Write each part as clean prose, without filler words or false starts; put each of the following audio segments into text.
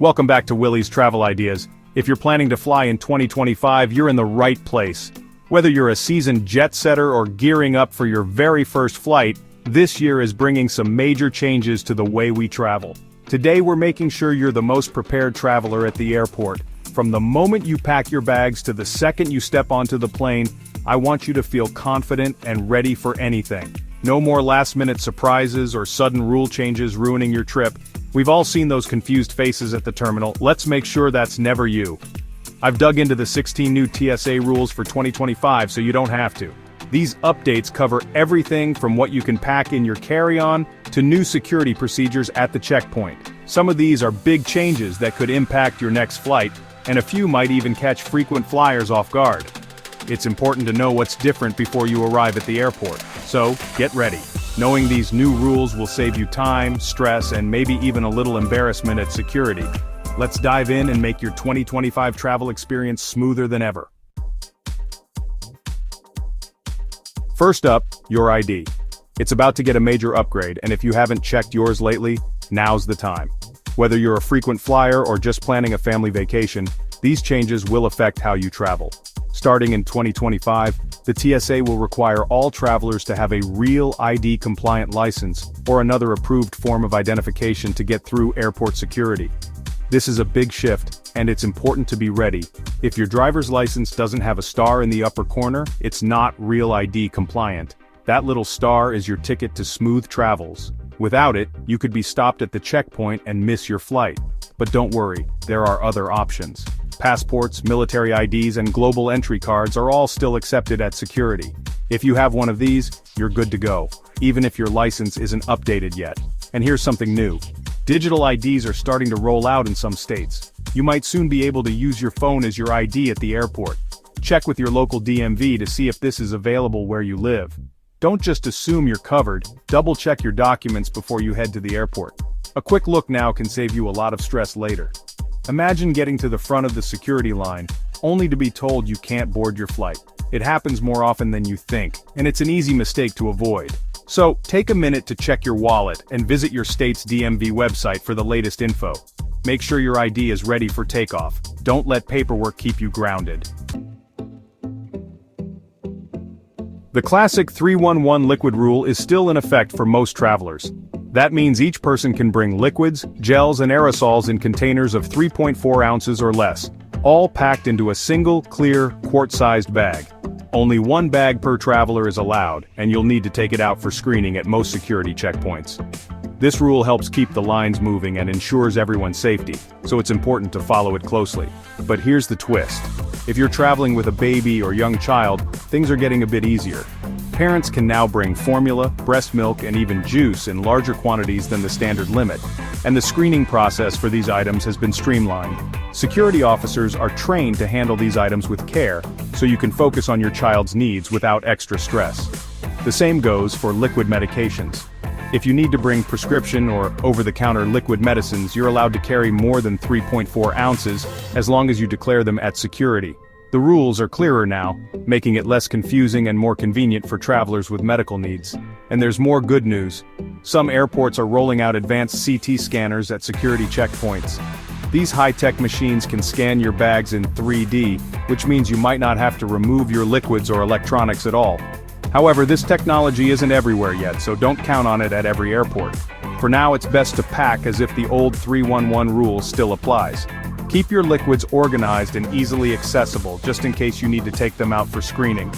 Welcome back to Willie's Travel Ideas. If you're planning to fly in 2025, you're in the right place. Whether you're a seasoned jet setter or gearing up for your very first flight, this year is bringing some major changes to the way we travel. Today we're making sure you're the most prepared traveler at the airport. From the moment you pack your bags to the second you step onto the plane, I want you to feel confident and ready for anything. No more last-minute surprises or sudden rule changes ruining your trip. We've all seen those confused faces at the terminal. Let's make sure that's never you. I've dug into the 16 new TSA rules for 2025 so you don't have to. These updates cover everything from what you can pack in your carry-on to new security procedures at the checkpoint. Some of these are big changes that could impact your next flight, and a few might even catch frequent flyers off guard. It's important to know what's different before you arrive at the airport, so get ready. Knowing these new rules will save you time, stress, and maybe even a little embarrassment at security. Let's dive in and make your 2025 travel experience smoother than ever. First up, your ID. It's about to get a major upgrade, and if you haven't checked yours lately, now's the time. Whether you're a frequent flyer or just planning a family vacation, these changes will affect how you travel. Starting in 2025, the TSA will require all travelers to have a real ID-compliant license or another approved form of identification to get through airport security. This is a big shift, and it's important to be ready. If your driver's license doesn't have a star in the upper corner, it's not real ID compliant. That little star is your ticket to smooth travels. Without it, you could be stopped at the checkpoint and miss your flight. But don't worry, there are other options. Passports, military IDs, and global entry cards are all still accepted at security. If you have one of these, you're good to go, even if your license isn't updated yet. And here's something new. Digital IDs are starting to roll out in some states. You might soon be able to use your phone as your ID at the airport. Check with your local DMV to see if this is available where you live. Don't just assume you're covered, double-check your documents before you head to the airport. A quick look now can save you a lot of stress later. Imagine getting to the front of the security line, only to be told you can't board your flight. It happens more often than you think, and it's an easy mistake to avoid. So, take a minute to check your wallet and visit your state's DMV website for the latest info. Make sure your ID is ready for takeoff. Don't let paperwork keep you grounded. The classic 311 liquid rule is still in effect for most travelers. That means each person can bring liquids, gels, and aerosols in containers of 3.4 ounces or less, all packed into a single, clear, quart-sized bag. Only one bag per traveler is allowed, and you'll need to take it out for screening at most security checkpoints. This rule helps keep the lines moving and ensures everyone's safety, so it's important to follow it closely. But here's the twist. If you're traveling with a baby or young child, things are getting a bit easier. Parents can now bring formula, breast milk, and even juice in larger quantities than the standard limit, and the screening process for these items has been streamlined. Security officers are trained to handle these items with care, so you can focus on your child's needs without extra stress. The same goes for liquid medications. If you need to bring prescription or over-the-counter liquid medicines, you're allowed to carry more than 3.4 ounces, as long as you declare them at security. The rules are clearer now, making it less confusing and more convenient for travelers with medical needs. And there's more good news. Some airports are rolling out advanced CT scanners at security checkpoints. These high-tech machines can scan your bags in 3D, which means you might not have to remove your liquids or electronics at all. However, this technology isn't everywhere yet, so don't count on it at every airport. For now, it's best to pack as if the old 311 rule still applies. Keep your liquids organized and easily accessible, just in case you need to take them out for screening.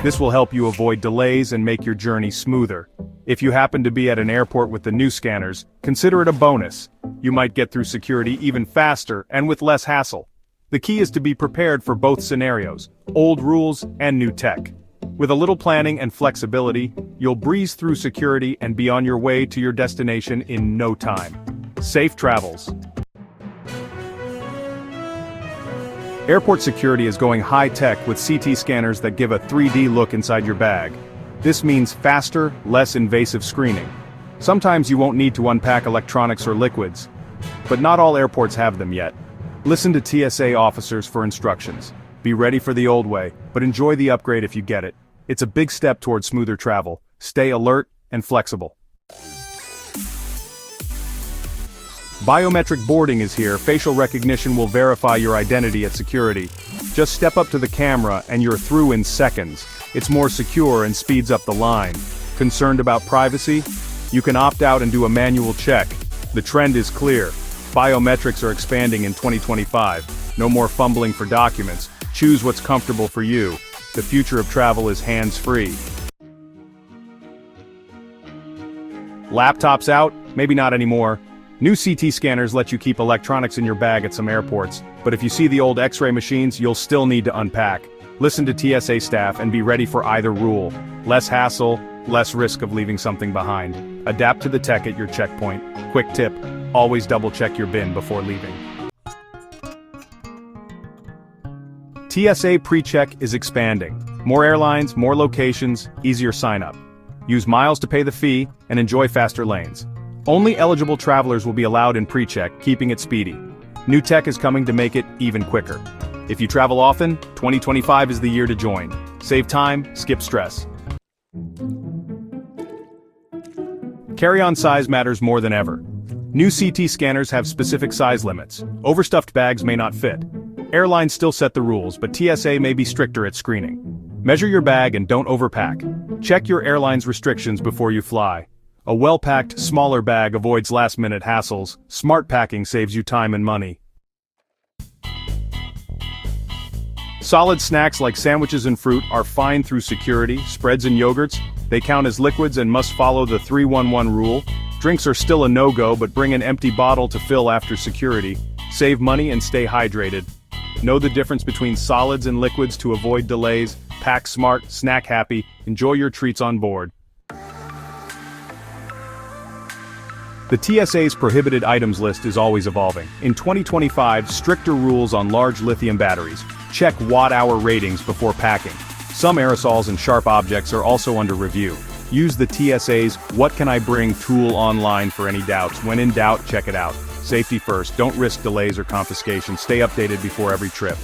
This will help you avoid delays and make your journey smoother. If you happen to be at an airport with the new scanners, consider it a bonus. You might get through security even faster and with less hassle. The key is to be prepared for both scenarios, old rules and new tech. With a little planning and flexibility, you'll breeze through security and be on your way to your destination in no time. Safe travels. Airport security is going high-tech with CT scanners that give a 3D look inside your bag. This means faster, less invasive screening. Sometimes you won't need to unpack electronics or liquids. But not all airports have them yet. Listen to TSA officers for instructions. Be ready for the old way, but enjoy the upgrade if you get it. It's a big step toward smoother travel. Stay alert and flexible. Biometric boarding is here. Facial recognition will verify your identity at security. Just step up to the camera and you're through in seconds. It's more secure and speeds up the line. Concerned about privacy? You can opt out and do a manual check. The trend is clear. Biometrics are expanding in 2025. No more fumbling for documents. Choose what's comfortable for you. The future of travel is hands-free. Laptops out? Maybe not anymore. New CT scanners let you keep electronics in your bag at some airports, but if you see the old X-ray machines, you'll still need to unpack. Listen to TSA staff and be ready for either rule. Less hassle, less risk of leaving something behind. Adapt to the tech at your checkpoint. Quick tip, always double-check your bin before leaving. TSA PreCheck is expanding. More airlines, more locations, easier sign-up. Use miles to pay the fee, and enjoy faster lanes. Only eligible travelers will be allowed in PreCheck, keeping it speedy. New tech is coming to make it even quicker. If you travel often, 2025 is the year to join. Save time, skip stress. Carry-on size matters more than ever. New CT scanners have specific size limits. Overstuffed bags may not fit. Airlines still set the rules, but TSA may be stricter at screening. Measure your bag and don't overpack. Check your airline's restrictions before you fly. A well-packed, smaller bag avoids last-minute hassles. Smart packing saves you time and money. Solid snacks like sandwiches and fruit are fine through security. Spreads and yogurts, they count as liquids and must follow the 311 rule. Drinks are still a no-go, but bring an empty bottle to fill after security. Save money and stay hydrated. Know the difference between solids and liquids to avoid delays. Pack smart, snack happy, enjoy your treats on board. The TSA's prohibited items list is always evolving. In 2025, stricter rules on large lithium batteries. Check watt-hour ratings before packing. Some aerosols and sharp objects are also under review. Use the TSA's "What Can I Bring" tool online for any doubts. When in doubt, check it out. Safety first, don't risk delays or confiscation. Stay updated before every trip.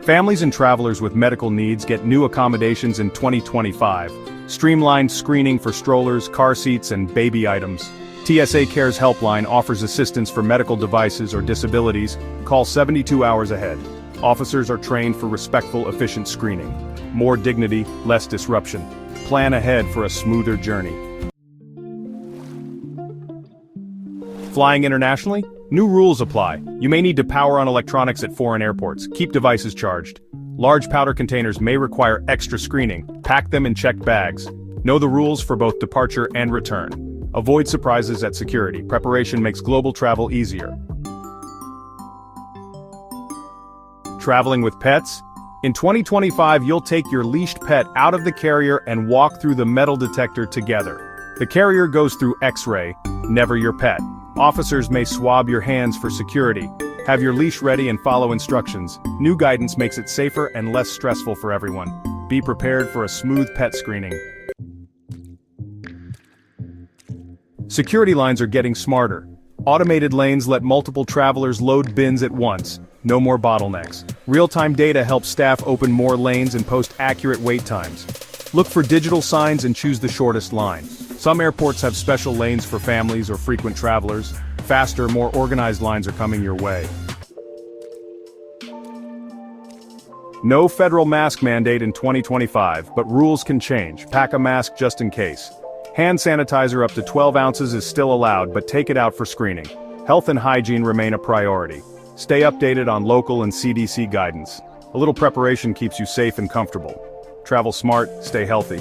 Families and travelers with medical needs get new accommodations in 2025. Streamlined screening for strollers, car seats, and baby items. TSA Cares Helpline offers assistance for medical devices or disabilities. Call 72 hours ahead. Officers are trained for respectful, efficient screening. More dignity, less disruption. Plan ahead for a smoother journey. Flying internationally? New rules apply. You may need to power on electronics at foreign airports. Keep devices charged. Large powder containers may require extra screening. Pack them in checked bags. Know the rules for both departure and return. Avoid surprises at security. Preparation makes global travel easier. Traveling with pets? In 2025, you'll take your leashed pet out of the carrier and walk through the metal detector together. The carrier goes through X-ray, never your pet. Officers may swab your hands for security. Have your leash ready and follow instructions. New guidance makes it safer and less stressful for everyone. Be prepared for a smooth pet screening. Security lines are getting smarter. Automated lanes let multiple travelers load bins at once. No more bottlenecks. Real-time data helps staff open more lanes and post accurate wait times. Look for digital signs and choose the shortest line. Some airports have special lanes for families or frequent travelers. Faster, more organized lines are coming your way. No federal mask mandate in 2025, but rules can change. Pack a mask just in case. Hand sanitizer up to 12 ounces is still allowed, but take it out for screening. Health and hygiene remain a priority. Stay updated on local and CDC guidance. A little preparation keeps you safe and comfortable. Travel smart, stay healthy.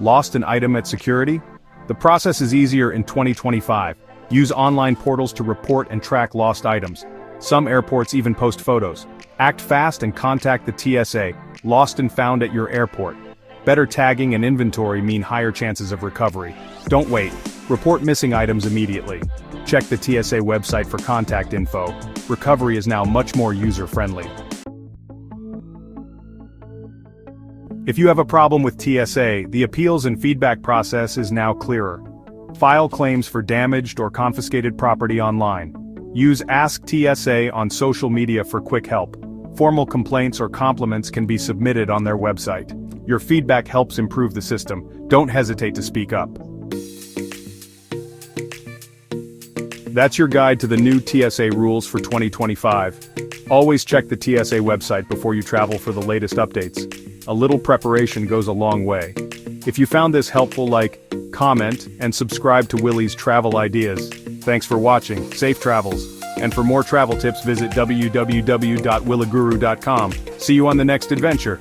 Lost an item at security? The process is easier in 2025. Use online portals to report and track lost items. Some airports even post photos. Act fast and contact the TSA, lost and found at your airport. Better tagging and inventory mean higher chances of recovery. Don't wait. Report missing items immediately. Check the TSA website for contact info. Recovery is now much more user-friendly. If you have a problem with TSA, the appeals and feedback process is now clearer. File claims for damaged or confiscated property online. Use Ask TSA on social media for quick help. Formal complaints or compliments can be submitted on their website. Your feedback helps improve the system. Don't hesitate to speak up. That's your guide to the new TSA rules for 2025. Always check the TSA website before you travel for the latest updates. A little preparation goes a long way. If you found this helpful, like, comment, and subscribe to Willie's Travel Ideas. Thanks for watching. Safe travels. And for more travel tips, visit www.williguru.com. See you on the next adventure.